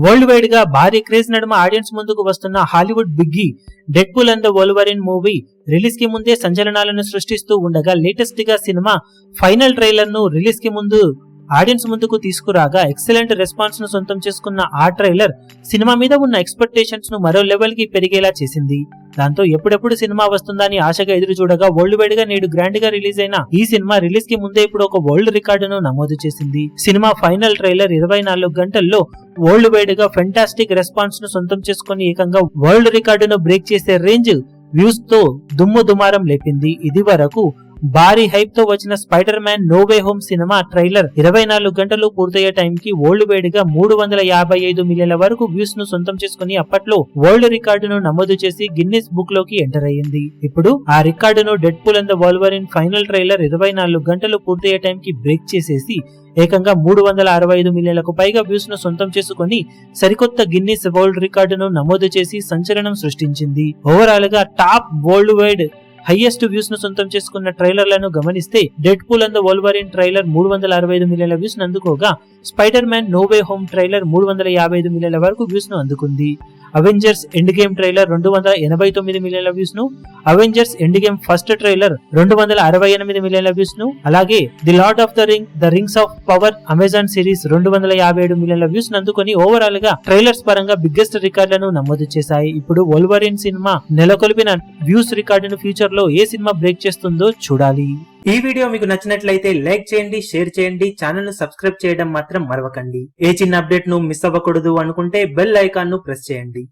World wide గా భారీ craze నడుమ ఆడియన్స్ ముందుకు వస్తున్న Hollywood biggie Deadpool and the Wolverine movie release కి ముందే సంచలనాలను సృష్టిస్తూ ఉండగా లేటెస్ట్ గా సినిమా ఫైనల్ ట్రైలర్ ను రిలీజ్ కి ముందు ఆడియన్స్ ముందుకు తీసుకురాగా ఎక్సలెంట్ రెస్పాన్స్ ను సొంతం చేసుకున్న ఆ ట్రైలర్ సినిమా మీద ఉన్న ఎక్స్పెక్టేషన్స్ ను మరో లెవెల్ కి పెరిగేలా చేసింది. దాంతో ఎప్పుడెప్పుడు సినిమా వస్తుందని ఆశగా ఎదురు చూడగా వరల్డ్ వైడ్ గా నేడు గ్రాండ్ గా రిలీజ్ అయిన ఈ సినిమా రిలీజ్ కి ముందే ఇప్పుడు ఒక వరల్డ్ రికార్డును నమోదు చేసింది. సినిమా ఫైనల్ ట్రైలర్ 24 గంటల్లో వరల్డ్ వైడ్ గా ఫెంటాస్టిక్ రెస్పాన్స్ ను సొంతం చేసుకుని ఏకంగా వరల్డ్ రికార్డును బ్రేక్ చేసే రేంజ్ వ్యూస్ తో దుమ్ము దుమారం లేపింది. ఇది వరకు భారీ హైప్ తో వచ్చిన Spider Man No Way Home సినిమా ట్రైలర్ 24 గంటలు పూర్తయ్యే టైం కి వరల్డ్ వైడ్ గా 355 మిలియన్ల వరకు వ్యూస్ ను సొంతం చేసుకుని అప్పట్లో వరల్డ్ రికార్డును నమోదు చేసి గిన్నిస్ బుక్ లోకి ఎంటర్ అయ్యింది. ఇప్పుడు ఆ రికార్డును Deadpool and the Wolverine final trailer 24 గంటలు పూర్తయ్యే టైం కి బ్రేక్ చేసేసి ఏకంగా 365 మిలియన్లకు పైగా వ్యూస్ ను సొంతం చేసుకుని సరికొత్త గిన్నిస్ వరల్డ్ రికార్డును నమోదు చేసి సంచలనం సృష్టించింది. ఓవరాల్ గా top worldwide highest views ను సొంతం చేసుకున్న ట్రైలర్లను గమనిస్తే Deadpool and the Wolverine trailer 365 మిలియన్ల వ్యూస్ ను అందుకోగా Spider Man No Way Home trailer 355 మిలియన్ల వరకు వ్యూస్ ను అందుకుంది. అవెంజర్స్ ఎండ్ గేమ్ ట్రైలర్ 289 మిలియన్ల వ్యూస్ ను, Avengers end game first trailer 268 మిలియన్ల వ్యూస్ ను, అలాగే the lord of the rings of power Amazon series 257 మిలియన్ల వ్యూస్ ను అందుకొని ఓవరాల్ గా ట్రైలర్స్ పరంగా బిగ్గెస్ట్ రికార్డులను నమోదు చేశాయి. ఇప్పుడు వోల్వరిన్ సినిమా నెలకొల్పిన వ్యూస్ రికార్డును ఫ్యూచర్ లో ఏ సినిమా బ్రేక్ చేస్తుందో చూడాలి. ఈ వీడియో మీకు నచ్చినట్లయితే లైక్ చేయండి, షేర్ చేయండి, ఛానల్ ను సబ్స్క్రైబ్ చేయడం మాత్రం మరవకండి. ఏ చిన్న అప్డేట్ ను మిస్ అవ్వకూడదు అనుకుంటే బెల్ ఐకాన్ ను ప్రెస్ చేయండి.